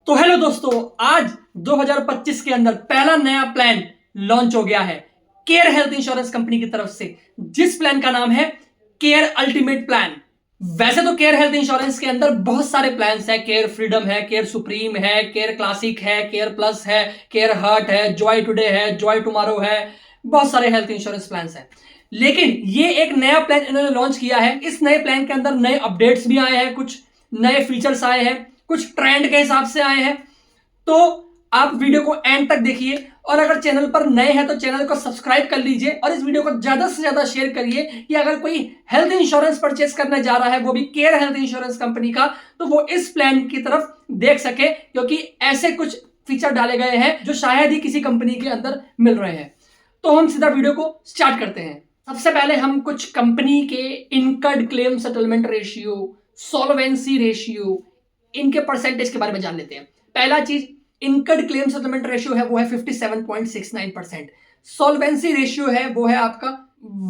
तो हेलो दोस्तों, आज 2025 के अंदर पहला नया प्लान लॉन्च हो गया है केयर हेल्थ इंश्योरेंस कंपनी की तरफ से, जिस प्लान का नाम है केयर अल्टीमेट प्लान। वैसे तो केयर हेल्थ इंश्योरेंस के अंदर बहुत सारे प्लान्स हैं। केयर फ्रीडम है, केयर सुप्रीम है, केयर क्लासिक है, केयर प्लस है, केयर हार्ट है, जॉय टुडे है, जॉय टुमारो है। बहुत सारे हेल्थ इंश्योरेंस प्लान्स हैं, लेकिन ये एक नया प्लान इन्होंने लॉन्च किया है। इस नए प्लान के अंदर नए अपडेट्स भी आए हैं, कुछ नए फीचर्स आए हैं, कुछ ट्रेंड के हिसाब से आए हैं। तो आप वीडियो को एंड तक देखिए, और अगर चैनल पर नए हैं तो चैनल को सब्सक्राइब कर लीजिए और इस वीडियो को ज्यादा से ज्यादा शेयर करिए कि अगर कोई हेल्थ इंश्योरेंस परचेस करने जा रहा है, वो भी केयर हेल्थ इंश्योरेंस कंपनी का, तो वो इस प्लान की तरफ देख सके, क्योंकि ऐसे कुछ फीचर डाले गए हैं जो शायद ही किसी कंपनी के अंदर मिल रहे हैं। तो हम सीधा वीडियो को स्टार्ट करते हैं। सबसे पहले हम कुछ कंपनी के incurred claim settlement ratio, solvency ratio, इनके परसेंटेज के बारे में जान लेते हैं। पहला चीज, इनकर्ड क्लेम सेटलमेंट रेशियो है वो है 57.69%। सॉल्वेंसी रेशियो है वो है आपका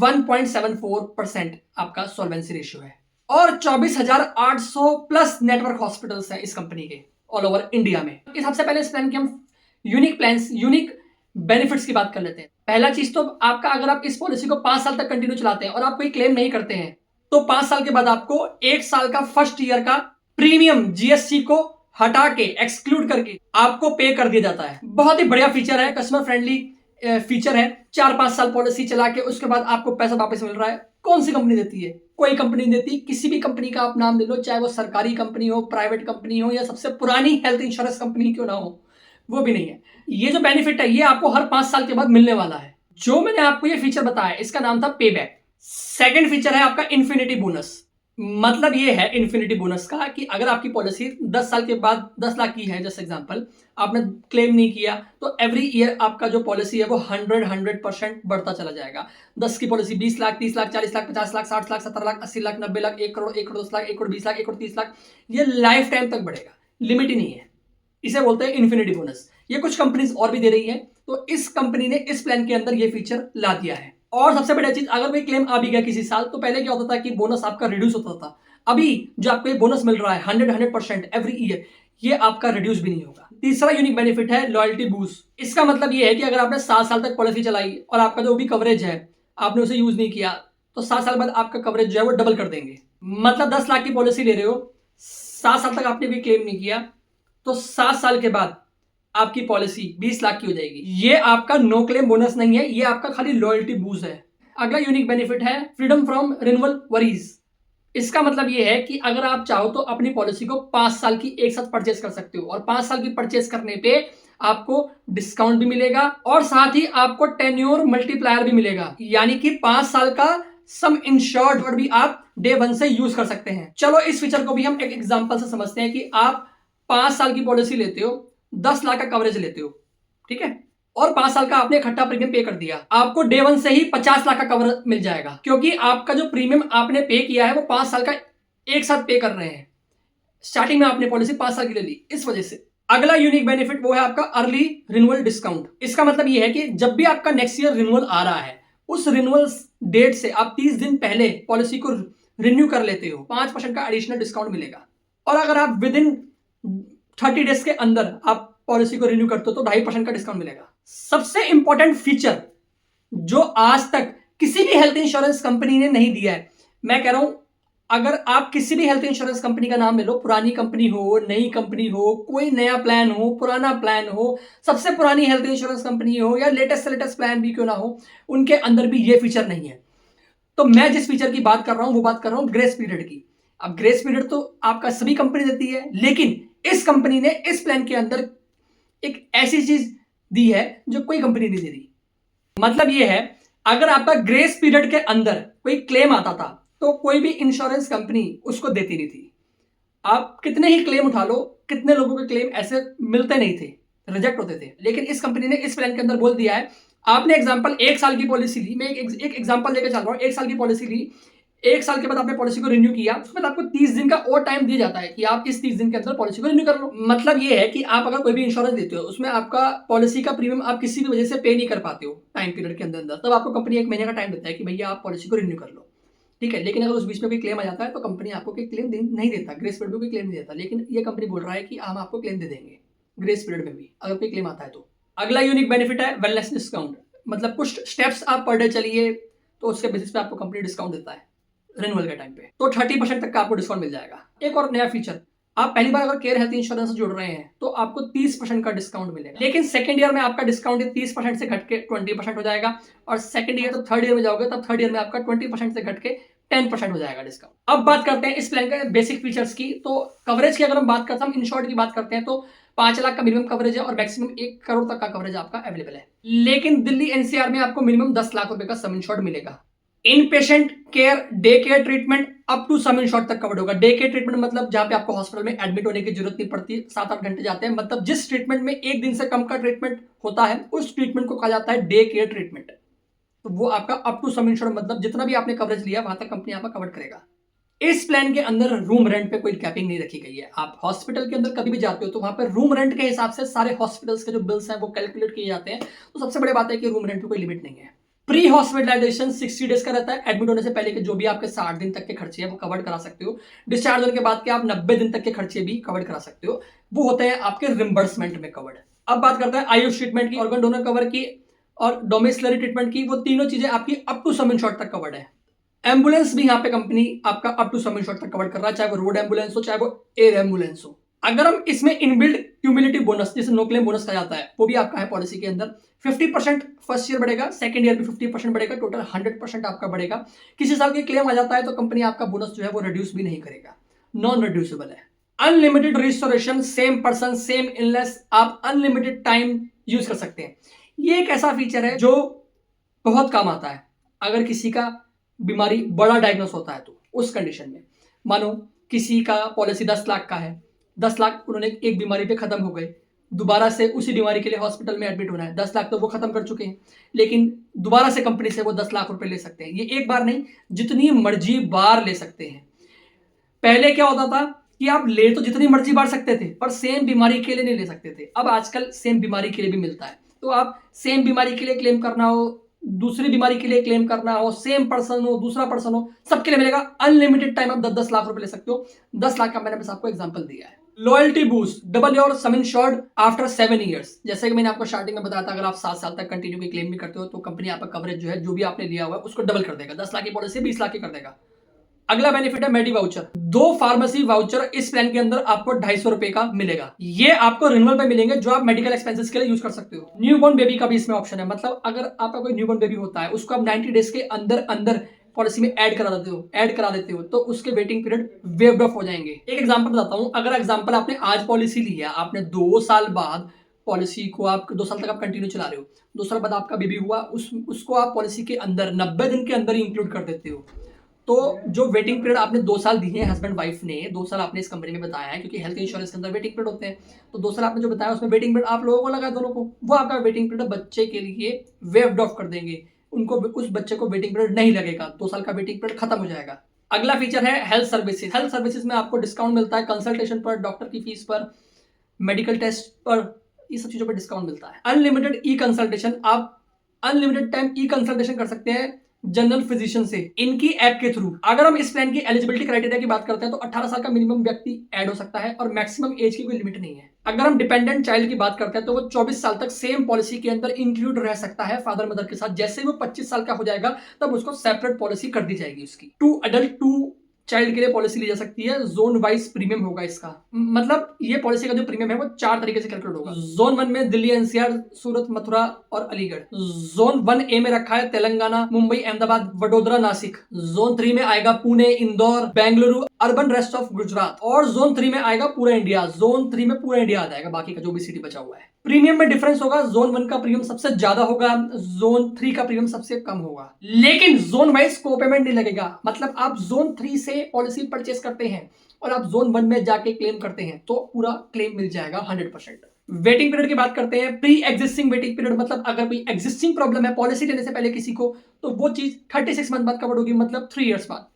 1.74% आपका सॉल्वेंसी रेशियो है। और 24,800 प्लस नेटवर्क हॉस्पिटल्स हैं इस कंपनी के ऑल ओवर इंडिया में। सबसे पहले इस प्लान के हम यूनिक प्लान्स, यूनिक बेनिफिट्स की बात कर लेते हैं। पहला चीज तो आपका, अगर आप इस पॉलिसी को 5 साल तक कंटिन्यू चलाते हैं और आप कोई क्लेम नहीं करते हैं, तो 5 साल के बाद आपको 1 साल का फर्स्ट ईयर का प्रीमियम जीएसटी को हटा के, एक्सक्लूड करके आपको पे कर दिया जाता है। बहुत ही बढ़िया फीचर है, कस्टमर फ्रेंडली फीचर है। 4-5 साल पॉलिसी चला के उसके बाद आपको पैसा वापस मिल रहा है। कौन सी कंपनी देती है? कोई कंपनी नहीं देती। किसी भी कंपनी का आप नाम ले लो, चाहे वो सरकारी कंपनी हो, प्राइवेट कंपनी हो, या सबसे पुरानी हेल्थ इंश्योरेंस कंपनी क्यों ना हो, वो भी नहीं है। ये जो बेनिफिट है ये आपको हर 5 साल के बाद मिलने वाला है। जो मैंने आपको ये फीचर बताया, इसका नाम था पे बैक। सेकेंड फीचर है आपका इन्फिनिटी बोनस। मतलब ये है इन्फिनिटी बोनस का कि अगर आपकी पॉलिसी 10 साल के बाद 10 लाख की है, जैसे एग्जांपल, आपने क्लेम नहीं किया, तो एवरी ईयर आपका जो पॉलिसी है वो 100% बढ़ता चला जाएगा। 10 की पॉलिसी 20 लाख, 30 लाख, 40 लाख, 50 लाख, 60 लाख, 70 लाख, 80 लाख, 90 लाख, 1 करोड़, 1 करोड़ 10 लाख, 1 करोड़ 20 लाख, 1 करोड़ 30 लाख, ये लाइफ टाइम तक बढ़ेगा, लिमिट ही नहीं है। इसे बोलते हैं इन्फिनिटी बोनस। ये कुछ कंपनीज और भी दे रही है, तो इस कंपनी ने इस प्लान के अंदर ये फीचर ला दिया है। और सबसे बड़ी चीज, अगर कोई क्लेम आ भी गया किसी साल, तो पहले क्या होता था कि बोनस आपका रिड्यूस होता था। अभी जो आपको ये बोनस मिल रहा है 100% एवरी ईयर, ये आपका रिड्यूस भी नहीं होगा। तीसरा यूनिक बेनिफिट है लॉयल्टी बूस्ट। इसका मतलब ये है कि अगर आपने 7 साल तक पॉलिसी चलाई और आपका जो भी कवरेज है आपने उसे यूज नहीं किया, तो 7 साल बाद आपका कवरेज जो है वो डबल कर देंगे। मतलब 10 लाख की पॉलिसी ले रहे हो, 7 साल तक आपने भी क्लेम नहीं किया, तो 7 साल के बाद आपकी पॉलिसी 20 लाख की हो जाएगी। ये आपका नो क्लेम बोनस नहीं है, ये आपका खाली लॉयल्टी बूस्ट है। अगला यूनिक बेनिफिट है फ्रीडम फ्रॉम रिन्यूअल वरीज। इसका मतलब ये है कि अगर आप चाहो तो अपनी पॉलिसी को 5 साल की एक साथ परचेस कर सकते हो, और 5 साल की परचेस करने पे आपको डिस्काउंट भी मिलेगा और साथ ही आपको टेन्योर मल्टीप्लायर भी मिलेगा, यानी कि 5 साल का सम इंश्योर्ड भी आप डे 1 से यूज कर सकते हैं। चलो इस फीचर को भी हम एक एग्जांपल से समझते हैं कि आप 5 साल की पॉलिसी लेते हो, 10 लाख का कवरेज लेते हो, ठीक है, और 5 साल का आपने इकट्ठा प्रीमियम पे कर दिया, आपको डे 1 से ही 50 लाख का कवर मिल जाएगा, क्योंकि आपका जो प्रीमियम आपने पे किया है वो 5 साल का एक साथ पे कर रहे हैं। स्टार्टिंग में आपने पॉलिसी 5 साल की ले ली, इस वजह से। अगला यूनिक बेनिफिट वो है आपका अर्ली रिन्यूअल डिस्काउंट। इसका मतलब ये है कि जब भी आपका नेक्स्ट ईयर रिन्यूअल आ रहा है, उस रिन्यूअल डेट से आप 30 दिन पहले पॉलिसी को रिन्यू कर लेते हो, 5% का एडिशनल डिस्काउंट मिलेगा। और अगर आप विद इन 30 डेज के अंदर आप पॉलिसी को रिन्यू करते हो तो 2.5% का डिस्काउंट मिलेगा। सबसे इंपॉर्टेंट फीचर जो आज तक किसी भी हेल्थ इंश्योरेंस कंपनी ने नहीं दिया है, मैं कह रहा हूं, अगर आप किसी भी हेल्थ इंश्योरेंस कंपनी का नाम ले लो, पुरानी कंपनी हो, नई कंपनी हो, कोई नया प्लान हो, पुराना प्लान हो, सबसे पुरानी हेल्थ इंश्योरेंस कंपनी हो, या लेटेस्ट से लेटेस्ट प्लान भी क्यों ना हो, उनके अंदर भी ये फीचर नहीं है। तो मैं जिस फीचर की बात कर रहा हूं वो बात कर रहा हूं ग्रेस पीरियड की। अब ग्रेस पीरियड तो आपका सभी कंपनी देती है, लेकिन इस कंपनी ने इस प्लान के अंदर एक ऐसी चीज दी है जो कोई कंपनी नहीं दे रही। मतलब ये है, अगर आपका ग्रेस पीरियड के अंदर कोई क्लेम आता था तो कोई भी इंश्योरेंस कंपनी उसको देती नहीं थी। आप कितने ही क्लेम उठा लो, कितने लोगों के क्लेम ऐसे मिलते नहीं थे, रिजेक्ट होते थे। लेकिन इस कंपनी ने इस प्लान के अंदर बोल दिया है, आपने एग्जांपल 1 साल की पॉलिसी ली, मैं एक एग्जांपल लेकर चल रहा हूं, 1 साल की पॉलिसी ली, 1 साल के बाद आपने पॉलिसी को रिन्यू किया, उसमें आपको 30 दिन का और टाइम दिया जाता है कि आप इस 30 दिन के अंदर पॉलिसी को रिन्यू कर लो। मतलब ये है कि आप अगर कोई भी इंश्योरेंस देते हो, उसमें आपका पॉलिसी का प्रीमियम आप किसी भी वजह से पे नहीं कर पाते हो टाइम पीरियड के अंदर, तब आपको कंपनी 1 महीने का टाइम देता है कि भैया आप पॉलिसी को रिन्यू कर लो, ठीक है। लेकिन अगर उस बीच में कोई क्लेम आ जाता है तो कंपनी आपको कोई क्लेम नहीं देता, ग्रेस पीरियड में कोई क्लेम नहीं देता। लेकिन ये कंपनी बोल रहा है कि हम आपको क्लेम दे देंगे। ग्रेस पीरियड में भी अगर कोई क्लेम आता है तो। अगला यूनिक बेनिफिट है वेलनेस डिस्काउंट, मतलब कुछ स्टेप्स आप पर डे चलिए तो उसके बेसिस पे आपको कंपनी डिस्काउंट देता है रिन्यूअल के टाइम पे, तो 30% तक का आपको डिस्काउंट मिल जाएगा। एक और नया फीचर, आप पहली बार अगर केयर हेल्थ इंश्योरेंस से जुड़ रहे हैं तो आपको 30% का डिस्काउंट मिलेगा, लेकिन सेकंड ईयर में आपका डिस्काउंट 30% से घट के 20% हो जाएगा, और सेकंड ईयर, तो थर्ड ईयर में जाओगे तब थर्ड ईयर में आपका 20% से घट के 10% हो जाएगा डिस्काउंट। अब बात करते हैं इस प्लान के बेसिक फीचर्स की। तो कवरेज की अगर हम बात करते हैं, हम इन शॉर्ट की बात करते हैं, तो 5 लाख का मिनिमम कवरेज है और मैक्सिमम 1 करोड़ तक का कवरेज आपका अवेलेबल है। लेकिन दिल्ली एनसीआर में आपको मिनिमम 10 लाख रुपए का सम इंश्योर्ड मिलेगा। In patient care, day care treatment up to sum insured तक कवर्ड होगा। डे केयर ट्रीटमेंट मतलब जहां पे आपको हॉस्पिटल में एडमिट होने की जरूरत नहीं पड़ती, 7-8 घंटे जाते हैं, मतलब जिस ट्रीटमेंट में 1 दिन से कम का ट्रीटमेंट होता है उस ट्रीटमेंट को कहा जाता है डे केयर ट्रीटमेंट। तो वो आपका अप टू सम इंश्योर्ड, मतलब जितना भी आपने कवरेज लिया वहां तक कंपनी आपका कवर करेगा। इस प्लान के अंदर रूम रेंट पे कोई कैपिंग नहीं रखी गई है। आप हॉस्पिटल के अंदर कभी भी जाते हो तो वहां पर रूम रेंट के हिसाब से सारे हॉस्पिटल्स के जो बिल्स हैं वो कैलकुलेट किए जाते हैं। तो सबसे बड़ी बात है कि रूम रेंट पे कोई लिमिट नहीं है। प्री हॉस्पिटलाइजेशन 60 डेज का रहता है। एडमिट होने से पहले के जो भी आपके 60 दिन तक के खर्चे हैं वो कवर करा सकते हो। डिस्चार्ज होने के बाद के आप 90 दिन तक के खर्चे भी कवर करा सकते हो, वो होते हैं आपके रिम्बर्समेंट में कवर्ड। अब बात करते हैं आयुष ट्रीटमेंट की, ऑर्गन डोनर कवर की और डोमिसलरी ट्रीटमेंट की। वो तीनों चीजें आपकी अप टू सम इंश्योर्ड तक कवर्ड है। एम्बुलेंस भी यहाँ पे कंपनी आपका अप टू सम इंश्योर्ड तक कवर कर रहा है, चाहे वो रोड एम्बुलेंस हो चाहे वो एयर एम्बुलेंस हो। अगर हम इसमें इनबिल्ड क्यूमुलेटिव बोनस, जिसे नो क्लेम बोनस कहा जाता है, वो भी आपका है पॉलिसी के अंदर। 50% फर्स्ट ईयर बढ़ेगा, सेकंड ईयर भी 50% बढ़ेगा, टोटल 100% आपका बढ़ेगा। किसी साल के क्लेम आ जाता है तो कंपनी आपका बोनस जो है वो रिड्यूस भी नहीं करेगा, नॉन रिड्यूसेबल है। Unlimited restoration, same person same illness, आप अनलिमिटेड टाइम यूज कर सकते हैं। ये एक ऐसा फीचर है जो बहुत काम आता है अगर किसी का बीमारी बड़ा डायग्नोस होता है तो उस कंडीशन में। मानो किसी का पॉलिसी 10 लाख का है, 10 लाख उन्होंने एक बीमारी पे खत्म हो गए, दोबारा से उसी बीमारी के लिए हॉस्पिटल में एडमिट होना है, 10 लाख तो वो खत्म कर चुके हैं, लेकिन दोबारा से कंपनी से वो 10 लाख रुपए ले सकते हैं। ये एक बार नहीं, जितनी मर्जी बार ले सकते हैं। पहले क्या होता था कि आप ले तो जितनी मर्जी बार सकते थे पर सेम बीमारी के लिए नहीं ले सकते थे। अब आजकल सेम बीमारी के लिए भी मिलता है, तो आप सेम बीमारी के लिए क्लेम करना हो, दूसरी बीमारी के लिए क्लेम करना हो, सेम पर्सन हो, दूसरा पर्सन हो, सबके लिए मिलेगा। अनलिमिटेड टाइम आप 10-10 लाख रुपए ले सकते हो। 10 लाख का मैंने बस आपको एग्जांपल दिया है। Loyalty boost, double your some insured after 7 years. जैसे कि मैंने आपको स्टार्टिंग में बताया था, अगर आप 7 साल तक कंटिन्यू की क्लेम भी करते हो तो कंपनी आपका कवरेज जो है, जो भी आपने लिया हुआ है उसको डबल कर देगा। 10 लाख की पॉलिसी 20 लाख की कर देगा। अगला बेनिफिट है मेडी वाउचर। 2 फार्मेसी वाउचर इस प्लान के अंदर आपको 250 रुपए का मिलेगा। ये आपको रिन्यूअल पे मिलेंगे जो आप मेडिकल एक्सपेंसेस के लिए यूज कर सकते हो। न्यूबॉर्न बेबी का भी इसमें ऑप्शन है, मतलब अगर आपका कोई न्यूबॉर्न बेबी होता है उसको आप 90 डेज के अंदर अंदर पॉलिसी में ऐड करा देते हो तो उसके वेटिंग पीरियड वेव्ड ऑफ हो जाएंगे। एक एग्जांपल बताता हूं, अगर एग्जांपल आपने आज पॉलिसी ली है, आपने 2 साल बाद पॉलिसी को, आप 2 साल तक आप कंटिन्यू चला रहे हो, 2 साल बाद आपका बेबी हुआ, उसको आप पॉलिसी के अंदर 90 दिन के अंदर ही इंक्लूड कर देते हो, तो जो वेटिंग पीरियड आपने 2 साल दिए हैं हस्बैंड वाइफ ने, 2 साल आपने इस कंपनी में बताया है, क्योंकि हेल्थ इंश्योरेंस के अंदर वेटिंग पीरियड होते हैं, तो 2 साल आपने जो बताया उसमें वेटिंग पीरियड आप लोगों को लगा, दोनों को, वो आपका वेटिंग पीरियड बच्चे के लिए वेव्ड ऑफ कर देंगे। उनको, उस बच्चे को वेटिंग पीरियड नहीं लगेगा, 2 साल का वेटिंग पीरियड खत्म हो जाएगा। अगला फीचर है हेल्थ सर्विसेज। हेल्थ सर्विसेज में आपको डिस्काउंट मिलता है कंसल्टेशन पर, डॉक्टर की फीस पर, मेडिकल टेस्ट पर, ये सब चीजों पर डिस्काउंट मिलता है। अनलिमिटेड ई कंसल्टेशन, आप अनलिमिटेड टाइम ई कंसल्टेशन कर सकते हैं जनरल फिजिशियन से इनकी ऐप के थ्रू। अगर हम इस प्लान की एलिजिबिलिटी क्राइटेरिया की बात करते हैं तो 18 साल का मिनिमम व्यक्ति ऐड हो सकता है और मैक्सिमम एज की कोई लिमिट नहीं है। अगर हम डिपेंडेंट चाइल्ड की बात करते हैं तो वो 24 साल तक सेम पॉलिसी के अंदर इंक्लूड रह सकता है फादर मदर के साथ। जैसे वो 25 साल का हो जाएगा तब उसको सेपरेट पॉलिसी कर दी जाएगी उसकी। 2 अडल्ट 2 चाइल्ड के लिए पॉलिसी ली जा सकती है। जोन वाइज प्रीमियम होगा इसका, मतलब ये पॉलिसी का जो प्रीमियम है वो 4 तरीके से कैलकुलेट होगा। जोन 1 में दिल्ली एनसीआर, सूरत, मथुरा और अलीगढ़। जोन 1A में रखा है तेलंगाना, मुंबई, अहमदाबाद, वडोदरा, नासिक। जोन 3 में आएगा Pune, Indore, Bengaluru, urban rest of Gujarat. और जोन 3 में आएगा पूरा इंडिया। जोन 3 में पूरा इंडिया आ जाएगा, बाकी का जो भी सिटी बचा हुआ है। प्रीमियम में डिफरेंस होगा, जोन 1 का प्रीमियम सबसे ज्यादा होगा, जोन 3 का प्रीमियम सबसे कम होगा, लेकिन जोन वाइज को पेमेंट नहीं लगेगा। मतलब आप जोन 3 से पॉलिसी परचेस करते हैं और आप जोन 1 में जाके क्लेम करते हैं तो पूरा क्लेम मिल जाएगा 100%। वेटिंग पीरियड की बात करते हैं, प्री एग्जिस्टिंग वेटिंग पीरियड, मतलब अगर कोई एग्जिस्टिंग प्रॉब्लम है पॉलिसी लेने से पहले किसी को, तो वो चीज 36 मंथ बाद कवर होगी, मतलब 3 इयर्स बाद।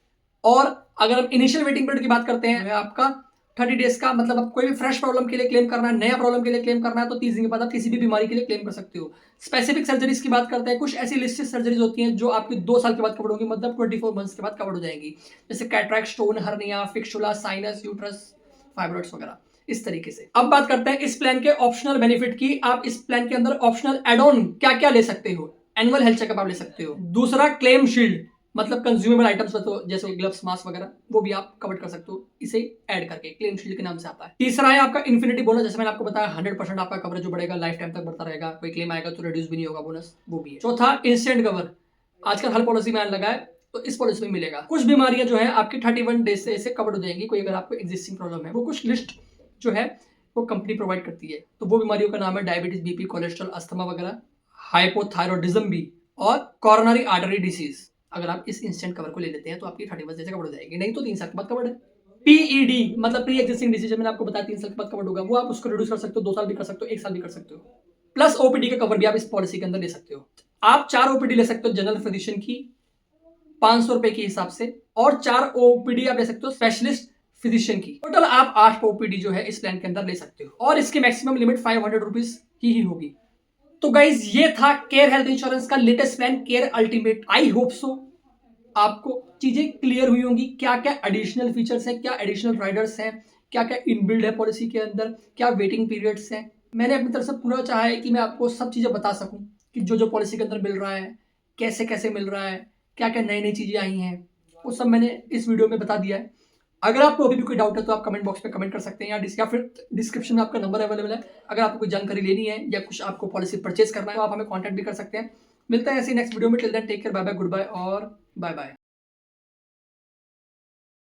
और अगर हम इनिशियल वेटिंग पीरियड की बात करते हैं आपका 30 डेज का, मतलब आप कोई भी फ्रेश प्रॉब्लम के लिए क्लेम करना है, नया प्रॉब्लम के लिए क्लेम करना है तो 30 दिन के बाद आप किसी भी बीमारी के लिए क्लेम कर सकते हो। स्पेसिफिक सर्जरीज की बात करते हैं, कुछ ऐसी लिस्टेड सर्जरीज होती हैं जो आपकी 2 साल के बाद कवर होगी, मतलब 24 मंथ्स के बाद कवर हो जाएंगी, जैसे cataract, stone, hernia, fistula, sinus, uterus, fibroids वगैरह। इस तरीके से। अब बात करते हैं इस प्लान के ऑप्शनल बेनिफिट की। आप इस प्लान के अंदर ऑप्शनल एड ऑन क्या क्या ले सकते हो। एनुअल हेल्थ चेकअप आप ले सकते हो। दूसरा क्लेम शील्ड, मतलब कंज्यूमेबल आइटम्स तो जैसे ग्लव्स, मास्क वगैरह, वो भी आप कवर कर सकते हो इसे ऐड करके, क्लेम शील्ड के नाम से आता है। तीसरा है आपका इन्फिनिटी बोनस, जैसे मैंने आपको बताया 100% आपका कवरेज जो बढ़ेगा लाइफ टाइम तक बढ़ता रहेगा, कोई क्लेम आएगा तो रिड्यूस भी नहीं होगा बोनस, वो भी है। चौथा इंस्टेंट कवर, आजकल हर पॉलिसी में आने लगा है तो इस पॉलिसी में मिलेगा। कुछ बीमारियां जो है आपकी 31 डेज से ऐसे कवर्ड हो जाएंगी। कोई अगर आपको एग्जिस्टिंग प्रॉब्लम है, वो कुछ लिस्ट जो है वो कंपनी प्रोवाइड करती है। तो वो बीमारियों का नाम है डायबिटीज, बीपी, कोलेस्ट्रॉल, अस्थमा वगैरह, हाइपोथायरॉयडिज्म भी, और कॉरोनरी आर्टरी डिसीज। अगर आप इस इंस्टेंट कवर को ले लेते हैं तो आपकी 31 डेज से कवर हो जाएगी, नहीं तो 3 साल के बाद कवर्ड है। पीईडी मतलब प्री एग्जिस्टिंग डिसीज, मैंने आपको बताया 3 साल के बाद कवर्ड होगा, वो आप उसको रिड्यूस कर सकते हो, 2 साल भी कर सकते हो, 1 साल भी कर सकते हो। प्लस ओपीडी का कवर भी आप इस पॉलिसी के अंदर ले सकते हो। आप 4 ओपीडी ले सकते हो जनरल फिजिशियन की 500 रुपए के हिसाब से, और 4 ओपीडी आप ले सकते हो स्पेशलिस्ट फिजिशियन की। टोटल आप 8 ओपीडी जो है इस प्लान के अंदर ले सकते हो, और इसकी मैक्सिमम लिमिट 500 रुपीज ही होगी। तो गाइज ये था केयर हेल्थ इंश्योरेंस का latest plan, care ultimate. I hope so आपको चीजें क्लियर हुई होंगी, क्या क्या एडिशनल फीचर्स हैं, क्या एडिशनल राइडर्स हैं, क्या क्या इनबिल्ड है पॉलिसी के अंदर, क्या वेटिंग पीरियड्स हैं। मैंने अपनी तरफ से पूरा चाहा है कि मैं आपको सब चीजें बता सकूं कि जो जो पॉलिसी के अंदर मिल रहा है, कैसे कैसे मिल रहा है, क्या क्या नई नई चीजें आई हैं, वो सब मैंने इस वीडियो में बता दिया है। अगर आपको अभी भी कोई डाउट है तो आप कमेंट बॉक्स में कमेंट कर सकते हैं, या फिर डिस्क्रिप्शन में आपका नंबर अवेलेबल है। अगर आपको कोई जानकारी लेनी है या कुछ आपको पॉलिसी परचेज करना है तो आप हमें कॉन्टैक्ट भी कर सकते हैं। मिलते हैं ऐसे नेक्स्ट वीडियो में। Till then take care, bye bye, goodbye और बाय बाय।